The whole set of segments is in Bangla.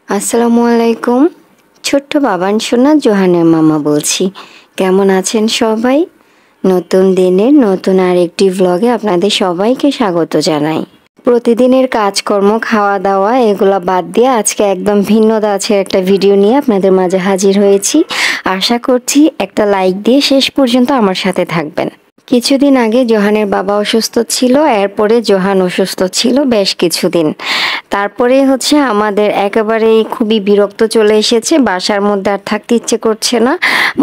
আসসালামু আলাইকুম। ছোট্ট বাবান সোনা জোহানের মামা বলছি। কেমন আছেন সবাই? নতুন দিনের নতুন আরেকটি ভ্লগে আপনাদের সবাইকে স্বাগত জানাই। প্রতিদিনের কাজকর্ম খাওয়া দাওয়া এগুলো বাদ দিয়ে আজকে একদম ভিন্ন ধাঁচের একটা ভিডিও নিয়ে আপনাদের মাঝে হাজির হয়েছি। আশা করছি একটা লাইক দিয়ে শেষ পর্যন্ত আমার সাথে থাকবেন। কিছুদিন আগে জোহানের বাবা অসুস্থ ছিল, এরপরে জোহান অসুস্থ ছিল বেশ কিছুদিন। তারপরে আমাদের একেবারেই খুবই বিরক্ত চলে এসেছে, বাসার মধ্যে আর থাকতে ইচ্ছে করছে না।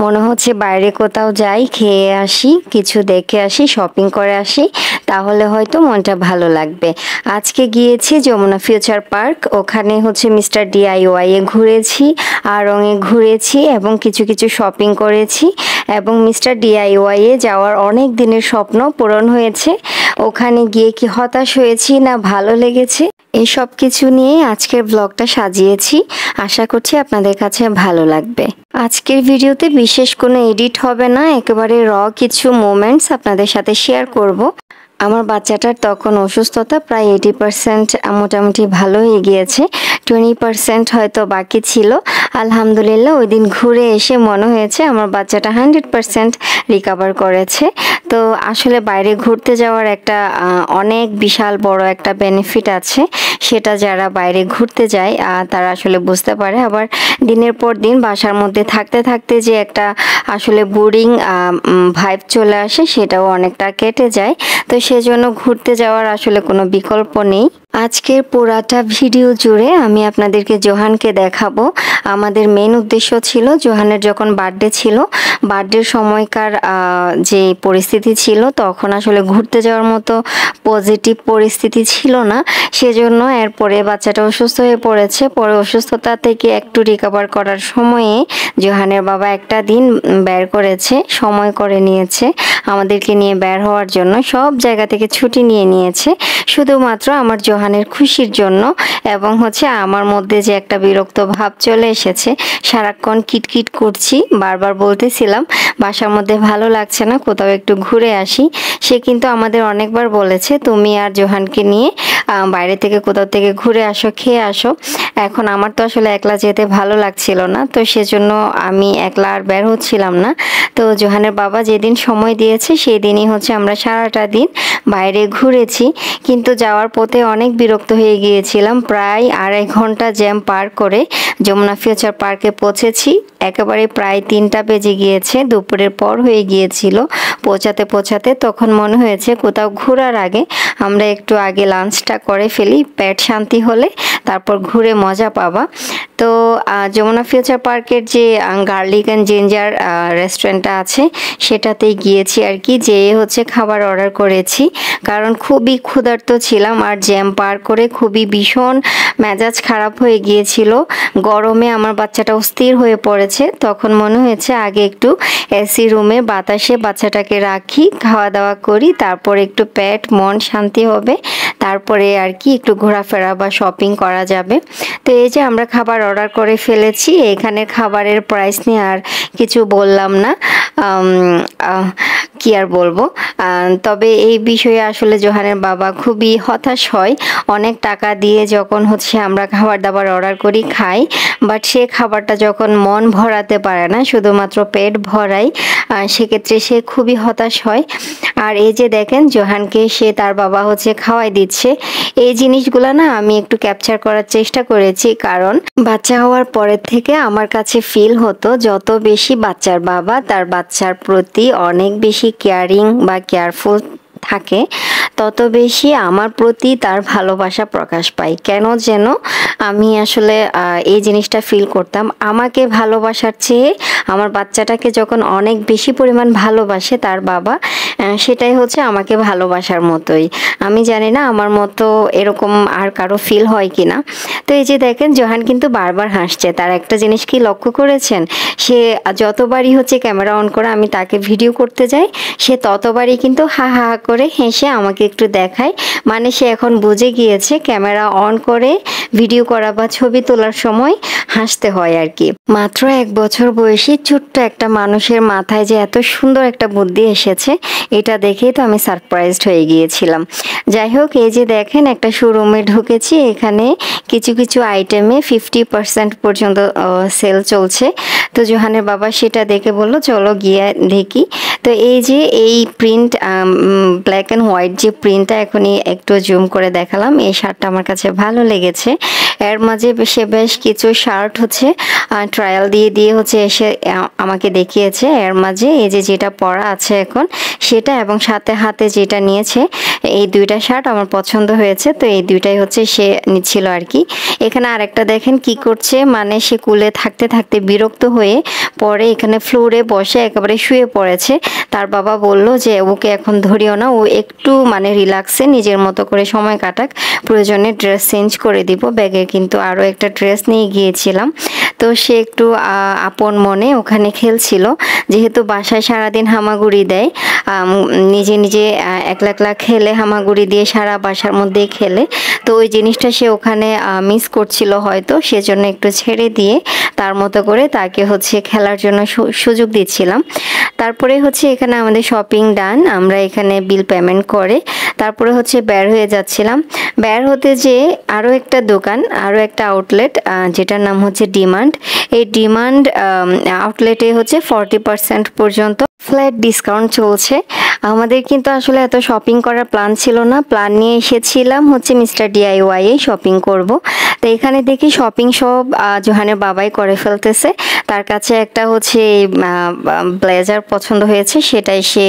মনে হচ্ছে বাইরে কোথাও যাই, খেয়ে আসি, কিছু দেখে আসি, শপিং করে আসি, তাহলে হয়তো মনটা ভালো লাগবে। আজকে গিয়েছি যমুনা ফিউচার পার্ক, ওখানে মিস্টার DIY এ ঘুরেছি, আড়ংয়ে ঘুরেছি এবং কিছু কিছু শপিং করেছি এবং মিস্টার DIY এ যাওয়ার অনেক দিনের স্বপ্ন পূরণ হয়েছে। ওখানে গিয়ে কি হতাশ হয়েছি না ভালো লেগেছে, এই সব কিছু নিয়ে আজকের ব্লগটা সাজিয়েছি। আশা করছি আপনাদের কাছে ভালো লাগবে। আজকের ভিডিওতে বিশেষ কোনো এডিট হবে না, একেবারে কিছু মোমেন্টস আপনাদের সাথে শেয়ার করব। আমার বাচ্চাটার তখন অসুস্থতা প্রায় 80% মোটামুটি ভালো হয়ে গিয়েছে, 20% হয়তো বাকি ছিল। আলহামদুলিল্লাহ ওই দিন ঘুরে এসে মনে হয়েছে আমার বাচ্চাটা 100% রিকভার করেছে। তো আসলে বাইরে ঘুরতে যাওয়ার একটা অনেক বিশাল বড় একটা বেনিফিট আছে, সেটা যারা বাইরে ঘুরতে যায় তারা আসলে বুঝতে পারে। আবার দিনের পর দিন বাসার মধ্যে থাকতে থাকতে যে একটা আসলে বোরিং ভাইব চলে আসে, সেটাও অনেকটা কেটে যায়। তো সেজন্য ঘুরতে যাওয়ার আসলে কোনো বিকল্প নেই। আজকের পুরাটা ভিডিও জুড়ে আমি আপনাদেরকে জোহানকে দেখাবো। আমাদের মেন উদ্দেশ্য ছিল জোহানের যখন বার্থডে ছিল, বার্থডের সময়কার যে পরিস্থিতি ছিল তখন আসলে ঘুরতে যাওয়ার মতো পজিটিভ পরিস্থিতি ছিল না। সেজন্য এরপরে বাচ্চাটা অসুস্থ হয়ে পড়েছে, পরে অসুস্থতা থেকে একটু রিকভার করার সময়ে জোহানের বাবা একটা দিন বের করেছে, সময় করে নিয়েছে আমাদেরকে নিয়ে বের হওয়ার জন্য। সব জায়গা থেকে ছুটি নিয়ে নিয়েছে শুধুমাত্র আমার জোহানের খুশির জন্য। এবং আমার মধ্যে যে একটা বিরক্ত ভাব চলে এসেছে, সারাক্ষণ কিটকিট করছি, বারবার বলতেছিলাম বাসার মধ্যে ভালো লাগছে না, কোথাও একটু ঘুরে আসি। সে কিন্তু আমাদের অনেকবার বলেছে তুমি আর জোহানকে নিয়ে বাইরে থেকে কোথাও থেকে ঘুরে আসো, খেয়ে আসো। এখন আমার তো আসলে একলা যেতে ভালো লাগছিল না, তো সেজন্য আমি একলা আর বের হচ্ছিলাম না। তো জোহানের বাবা যেদিন সময় দিয়েছে সেই দিনই আমরা সারাটা দিন বাইরে ঘুরেছি। কিন্তু যাওয়ার পথে অনেক বিরক্ত হয়ে গিয়েছিলাম, প্রায় 2.5 ঘন্টা জ্যাম পার করে যমুনা ফিউচার পার্কে পৌঁছেছি। একেবারে প্রায় 3টা বেজে গিয়েছে, দুপুরের পর হয়ে গিয়েছিল পৌঁছাতে পৌঁছাতে। তখন মনে হয়েছে কোথাও ঘোরার আগে আমরা একটু আগে লাঞ্চটা করে ফেলি, পেট শান্তি হলে তারপর ঘুরে মজা পাবা। তো যমুনা ফিউচার পার্কের যে গার্লিক অ্যান্ড জিঞ্জার রেস্টুরেন্টটা আছে সেটাতেই গিয়েছি আর কি, যেয়ে খাবার অর্ডার করেছি, কারণ খুবই ক্ষুধার্ত ছিলাম আর জ্যাম পার করে খুবই ভীষণ মেজাজ খারাপ হয়ে গিয়েছিল। গরমে আমার বাচ্চাটা অস্থির হয়ে পড়েছে, তখন মনে হয়েছে আগে একটু এসি রুমে বাতাসে বাচ্চাটাকে রাখি, খাওয়া দাওয়া করি, তারপর একটু পেট মন শান্তি হবে, তারপরে আর কি একটু ঘোরাফেরা বা শপিং করা যাবে। তো এই যে আমরা খাবার অর্ডার করে ফেলেছি, এখানে খাবারের প্রাইস নিয়ে আর কিছু বললাম না, কি আর বলবো। তবে এই বিষয়ে আসলে জোহানের বাবা খুবই হতাশ হয়। অনেক টাকা দিয়ে যখন আমরা খাবার দাবার অর্ডার করি খাই, বাট সে খাবারটা যখন মন ভরাতে পারে না, শুধুমাত্র পেট ভরাই, সেক্ষেত্রে সে খুবই হতাশ হয়। আর এই যে দেখেন জোহানকে সে তার বাবা খাওয়াই দিচ্ছে। এই জিনিসগুলো না আমি একটু ক্যাপচার করার চেষ্টা করেছি, কারণ বাচ্চা হওয়ার পরের থেকে আমার কাছে ফিল হতো যত বেশি বাচ্চার বাবা তার বাচ্চার প্রতি অনেক বেশি কেয়ারিং বা কেয়ারফুল থাকে, তত বেশি আমার প্রতি তার ভালোবাসা প্রকাশ পায়। কেন যেন আমি আসলে এই জিনিসটা ফিল করতাম, আমাকে ভালোবাসার চেয়ে আমার বাচ্চাটাকে যখন অনেক বেশি পরিমাণ ভালোবাসে তার বাবা, সেটাই আমাকে ভালোবাসার মতোই। আমি জানি না আমার মতো এরকম আর কারো ফিল হয় কিনা। তো এই যে দেখেন জোহান কিন্তু বারবার হাসছে। তার একটা জিনিস কি লক্ষ্য করেছেন, সে যতবারই ক্যামেরা অন করে আমি তাকে ভিডিও করতে যাই, সে ততবারই কিন্তু হা হা করে হেসে আমাকে আপনাদেরকে একটু দেখাই। মানে সে এখন বুঝে গিয়েছে ক্যামেরা অন করে ভিডিও করা বা ছবি তোলার সময় হাসতে হয় আর কি। মাত্র 1 বছর বয়সী ছোট্ট একটা মানুষের মাথায় যে এত সুন্দর একটা বুদ্ধি এসেছে, এটা দেখেই তো আমি সারপ্রাইজড হয়ে গিয়েছিলাম। যাই হোক, এই যে দেখেন একটা শোরুমে ঢুকেছি, এখানে কিছু কিছু আইটেমে 50% পর্যন্ত সেল চলছে। তো জোহানের বাবা সেটা দেখে বলল চলো গিয়ে দেখি। তো এই যে এই প্রিন্ট ব্ল্যাক অ্যান্ড হোয়াইট যে প্রিন্টটা এখনই একটু জুম করে দেখালাম, এই শার্টটা আমার কাছে ভালো লেগেছে। এর মাঝে সে বেশ কিছু শার্ট হচ্ছে ট্রায়াল দিয়ে হচ্ছে এসে আমাকে দেখিয়েছে। এর মাঝে এই যে যেটা পরা আছে এখন সেটা এবং সাথে হাতে যেটা নিয়েছে, এই দুইটা শার্ট আমার পছন্দ হয়েছে। তো এই দুইটাই হচ্ছে সে নিচ্ছিল আর কি। এখানে আরেকটা দেখেন কি করছে, মানে সে কুলে থাকতে থাকতে বিরক্ত হয়ে পরে এখানে ফ্লোরে বসে একেবারে শুয়ে পড়েছে। তার বাবা বলল যে ওকে এখন ধরিও না, ও একটু মানে রিল্যাক্সে নিজের মতো করে সময় কাটাক, প্রয়োজনে ড্রেস চেঞ্জ করে দিব। ব্যাগে কিন্তু আরও একটা ড্রেস নিয়ে গিয়েছিলাম। তো সে একটু আপন মনে ওখানে খেলছিল, যেহেতু বাসায় সারাদিন হামাগুড়ি দেয়, নিজে নিজে একলা একলা খেলে হামাগুড়ি দিয়ে সারা বাসার মধ্যেই খেলে। তো ওই জিনিসটা সে ওখানে মিস করছিল হয়তো, সেজন্য একটু ছেড়ে দিয়ে তার মতো করে তাকে হচ্ছে খেলার জন্য সুযোগ দিচ্ছিলাম। তারপরে হচ্ছে এখানে আমাদের শপিং ডান, আমরা এখানে বিল পেমেন্ট করে তারপরে হচ্ছে বের হয়ে যাচ্ছিলাম। বের হতে যেয়ে আরও একটা দোকান, আরও একটা আউটলেট যেটার নাম হচ্ছে ডিমান্ড। এই ডিমান্ড আউটলেটে হচ্ছে 40% পর্যন্ত ফ্ল্যাট ডিসকাউন্ট চলছে। আমাদের কিন্তু আসলে এত শপিং করার প্ল্যান ছিল না, প্ল্যান নিয়ে এসেছিলাম হচ্ছে মিস্টার DIY এ শপিং করব। তো এখানে দেখি শপিং সব জোহানের বাবাই করে ফেলতেছে। তার কাছে একটা হচ্ছে ব্লেজার পছন্দ হয়েছে, সেটাই সে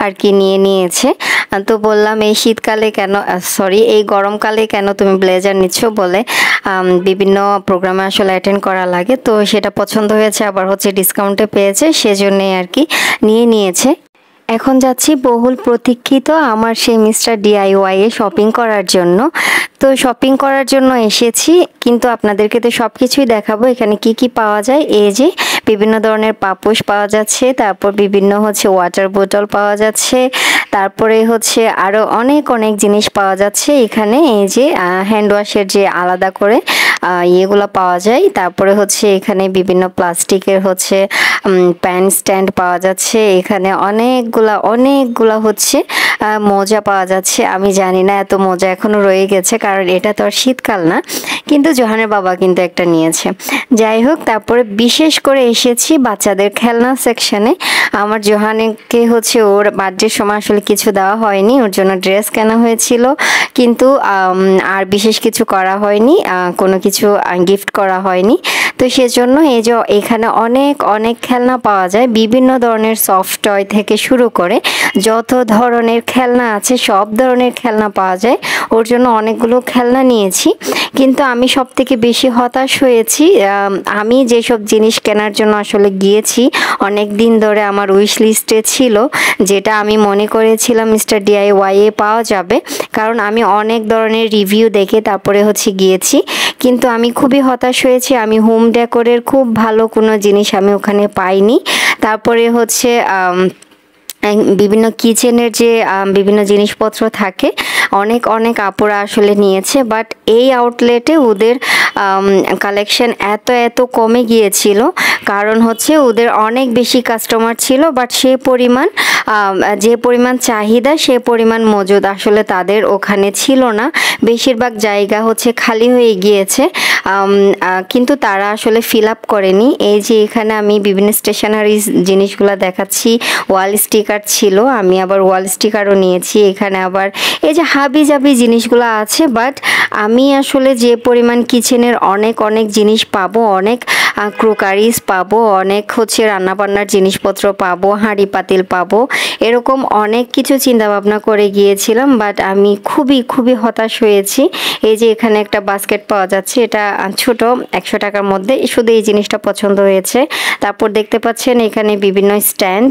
আর কি নিয়েছে। তো বললাম এই শীতকালে কেন, সরি এই গরমকালে কেন তুমি ব্লেজার নিচ্ছ, বলে বিভিন্ন প্রোগ্রামে আসলে অ্যাটেন্ড করা লাগে। তো সেটা পছন্দ হয়েছে, আবার হচ্ছে ডিসকাউন্টে পেয়েছে, সেজন্যই আর কি নিয়েছে। এখন যাচ্ছি বহুল প্রতীক্ষিত আমার সেই মিস্টার DIY এ শপিং করার জন্য। তো শপিং করার জন্য এসেছি, কিন্তু আপনাদেরকে তো সব কিছুই দেখাবো এখানে কি কি পাওয়া যায়। এই যে বিভিন্ন ধরনের পাপোশ পাওয়া যাচ্ছে, তারপর বিভিন্ন হচ্ছে ওয়াটার বোতল পাওয়া যাচ্ছে, তারপরে হচ্ছে আরও অনেক জিনিস পাওয়া যাচ্ছে এখানে। এই যে হ্যান্ড ওয়াশের যে আলাদা করে ইয়েগুলো পাওয়া যায়। তারপরে হচ্ছে এখানে বিভিন্ন প্লাস্টিকের হচ্ছে প্যান স্ট্যান্ড পাওয়া যাচ্ছে। এখানে অনেকগুলা হচ্ছে মোজা পাওয়া যাচ্ছে। আমি জানি না এত মোজা এখনো রয়ে গেছে, কারণ এটা তো আর শীতকাল না, কিন্তু জোহানের বাবা কিন্তু একটা নিয়েছে। যাই হোক, তারপরে বিশেষ করে এসেছি বাচ্চাদের খেলনা সেকশনে। আমার জোহানকে হচ্ছে ওর বার্থডের সময় আসলে কিছু দেওয়া হয়নি, ওর জন্য ড্রেস কেনা হয়েছিল, কিন্তু আর বিশেষ কিছু করা হয়নি, কোনো কিছু গিফট করা হয়নি। তো সেজন্য এই যে এখানে অনেক খেলনা পাওয়া যায়, বিভিন্ন ধরনের সফট টয় থেকে শুরু করে যত ধরনের খেলনা আছে সব ধরনের খেলনা পাওয়া যায়। ওর জন্য অনেকগুলো খেলনা নিয়েছি, কিন্তু আমি সব থেকে বেশি হতাশ হয়েছি। আমি যেসব জিনিস কেনার জন্য আসলে গিয়েছি অনেক দিন ধরে আমার উইশ লিস্টে ছিল, যেটা আমি মনে করেছিলাম মিস্টার DIY এ পাওয়া যাবে, কারণ আমি অনেক ধরনের রিভিউ দেখে তারপরে হচ্ছে গিয়েছি, কিন্তু আমি খুবই হতাশ হয়েছি। আমি হোম ডেকোরের খুব ভালো কোনো জিনিস আমি ওখানে পাইনি। তারপরে হচ্ছে বিভিন্ন কিচেনের যে বিভিন্ন জিনিসপত্র থাকে অনেক আপুরা আসলে নিয়েছে, বাট এই আউটলেটে ওদের কালেকশন এত কমে গিয়েছিল, কারণ হচ্ছে ওদের অনেক বেশি কাস্টমার ছিল, বাট যে পরিমাণ চাহিদা সে পরিমাণ মজুদ আসলে তাদের ওখানে ছিল না। বেশিরভাগ জায়গা হচ্ছে খালি হয়ে গিয়েছে, কিন্তু তারা আসলে ফিল আপ করেনি। এই যে এখানে আমি বিভিন্ন স্টেশনারি জিনিসগুলো দেখাচ্ছি, ওয়াল স্টিকার ছিল, আমি আবার ওয়াল স্টিকারও নিয়েছি। এখানে আবার এই যে হাবিজাবি জিনিসগুলো আছে, বাট আমি আসলে যে পরিমাণ কিচেনের অনেক জিনিস পাবো, অনেক ক্রোকারিজ পাবো, অনেক হচ্ছে রান্নাবান্নার জিনিসপত্র পাবো, হাঁড়ি পাতিল পাবো, এরকম অনেক কিছু চিন্তা ভাবনা করে গিয়েছিলাম, বাট আমি খুবই হতাশ হয়েছি। এই যে এখানে একটা বাস্কেট পাওয়া যাচ্ছে, এটা ছোট 100 টাকার মধ্যে, শুধু এই জিনিসটা পছন্দ হয়েছে। তারপর দেখতে পাচ্ছেন এখানে বিভিন্ন স্ট্যান্ড,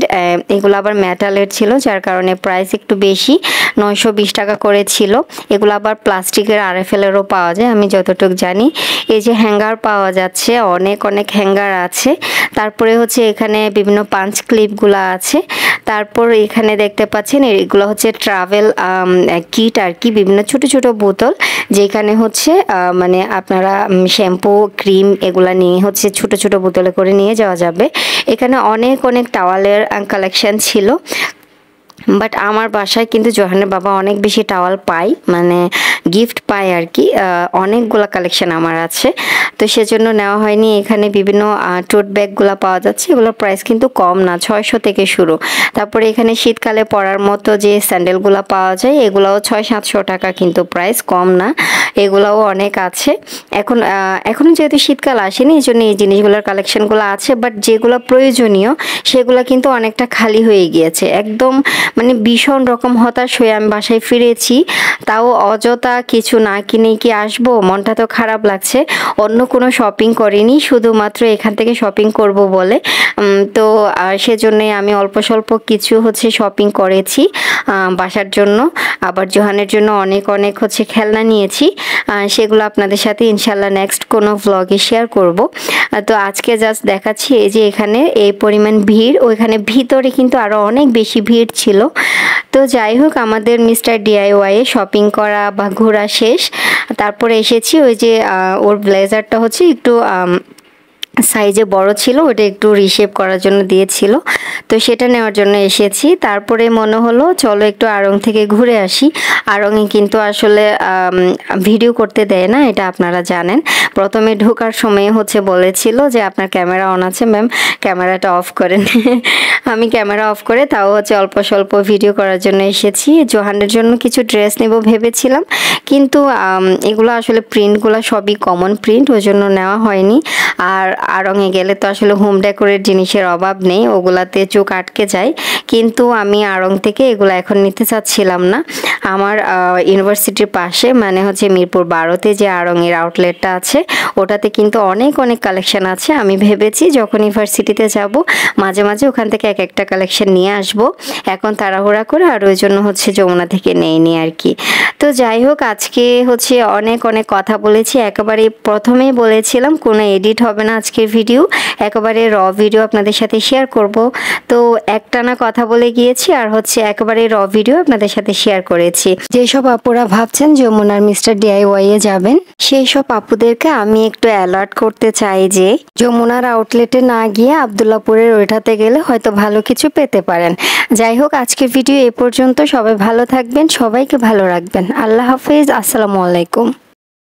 এগুলো আবার মেটালের ছিল, যার কারণে প্রাইস একটু বেশি, 920 টাকা করে ছিল। এগুলো আবার প্লাস্টিকের RFL এরও পাওয়া যায় আমি যতটুকু জানি। এই যে হ্যাঙ্গার পাওয়া যাচ্ছে, অনেক অনেক হ্যাঙ্গার আছে। তারপরে হচ্ছে এখানে বিভিন্ন পাঞ্চ ক্লিপগুলো আছে। তারপর এখানে দেখতে পাচ্ছেন এগুলো হচ্ছে ট্রাভেল কিট আর কি, বিভিন্ন ছোট ছোট বোতল, যেখানে হচ্ছে মানে আপনারা শ্যাম্পু ক্রিম এগুলা নিয়ে হচ্ছে ছোট ছোট বোতলে করে নিয়ে যাওয়া যাবে। এখানে অনেক অনেক টাওয়ালের কালেকশন ছিল। বাট আমার বাসায় কিন্তু জোহানের বাবা অনেক বেশি টাওয়াল পায়, মানে গিফট পায় আর কি, অনেকগুলো কালেকশন আমার আছে, তো সেজন্য নেওয়া হয়নি। এখানে বিভিন্ন টোট ব্যাগগুলো পাওয়া যাচ্ছে, এগুলোর প্রাইস কিন্তু কম না, 600 থেকে শুরু। তারপরে এখানে শীতকালে পরার মতো যে স্যান্ডেলগুলো পাওয়া যায়, এগুলোও 600-700 টাকা, কিন্তু প্রাইস কম না, এগুলোও অনেক আছে। এখনো যেহেতু শীতকাল আসেনি, এই জন্য এই জিনিসগুলোর কালেকশনগুলো আছে, বাট যেগুলো প্রয়োজনীয় সেগুলো কিন্তু অনেকটা খালি হয়ে গিয়েছে। একদম মানে ভীষণ রকম হতাশ হয়ে আমি বাসায় ফিরেছি, তাও অযথা কিছু না কিনে কি আসবো, মনটা তো খারাপ লাগছে। অন্য কোনো শপিং করিনি, শুধুমাত্র এখান থেকে শপিং করব বলে। তো সেজন্যই আমি অল্প স্বল্প কিছু হচ্ছে শপিং করেছি বাসার জন্য। আবার জোহানের জন্য অনেক অনেক হচ্ছে খেলনা নিয়েছি, সেগুলো আপনাদের সাথে ইনশাল্লাহ নেক্সট কোনো ভ্লগে শেয়ার করব। তো আজকে জাস্ট দেখাচ্ছি এই যে এখানে এই পরিমাণ ভিড়, ওইখানে ভিতরে কিন্তু আরও অনেক বেশি ভিড় ছিল। তো যাই হোক, আমাদের মিস্টার DIY এ শপিং করা বা ঘোরা শেষ। তারপরে এসেছি ওই যে ওর ব্লেজারটা হচ্ছে একটু সাইজে বড় ছিল, ওটা একটু রিশেপ করার জন্য দিয়েছিল, তো সেটা নেওয়ার জন্য এসেছি। তারপরে মনে হলো চলো একটু আড়ং থেকে ঘুরে আসি। আড়ংয়ে কিন্তু আসলে ভিডিও করতে দেয় না, এটা আপনারা জানেন। প্রথমে ঢোকার সময় হচ্ছে বলেছিল যে আপনার ক্যামেরা অন আছে ম্যাম, ক্যামেরাটা অফ করেন। আমি ক্যামেরা অফ করে তাও হচ্ছে অল্প স্বল্প ভিডিও করার জন্য এসেছি। জোহানের জন্য কিছু ড্রেস নেব ভেবেছিলাম, কিন্তু এগুলো আসলে প্রিন্টগুলো সবই কমন প্রিন্ট, ওই জন্য নেওয়া হয়নি। আর আড়ংয়ে গেলে তো আসলে হোম ডেকোরেট জিনিসের অভাব নেই, ওগুলাতে চোখ আটকে যায়, কিন্তু আমি আড়ং থেকে এগুলো এখন নিতে চাচ্ছিলাম না। আমার ইউনিভার্সিটির পাশে মানে হচ্ছে মিরপুর 12-তে যে আড়ংয়ের আউটলেটটা আছে, ওটাতে কিন্তু অনেক অনেক কালেকশন আছে। আমি ভেবেছি যখন ইউনিভার্সিটিতে যাব মাঝে মাঝে ওখান থেকে এক একটা কালেকশন নিয়ে আসব, এখন তাড়াহুড়া করে, আর ওই জন্য হচ্ছে যমুনা থেকে নেইনি আর কি। তো যাই হোক, আজকে হচ্ছে অনেক অনেক কথা বলেছি, একেবারে প্রথমেই বলেছিলাম কোনো এডিট হবে না আজকের ভিডিও, একেবারে র ভিডিও আপনাদের সাথে শেয়ার করব। তো একটানা কথা বলে গিয়েছি, আর হচ্ছে একেবারে র ভিডিও আপনাদের সাথে শেয়ার করেছি। যেসব আপুরা ভাবছেন যমুনার মিস্টার DIY এ যাবেন, সেই সব আপুদেরকে আমি একটু অ্যালার্ট করতে চাই যে যমুনার আউটলেটে না গিয়ে আবদুল্লাপুরের ওইটাতে গেলে হয়তো ভালো কিছু পেতে পারেন। যাই হোক, আজকের ভিডিও এ পর্যন্ত। সবাই ভালো থাকবেন, সবাইকে ভালো রাখবেন। আল্লাহ হাফেজ, আসসালামু আলাইকুম।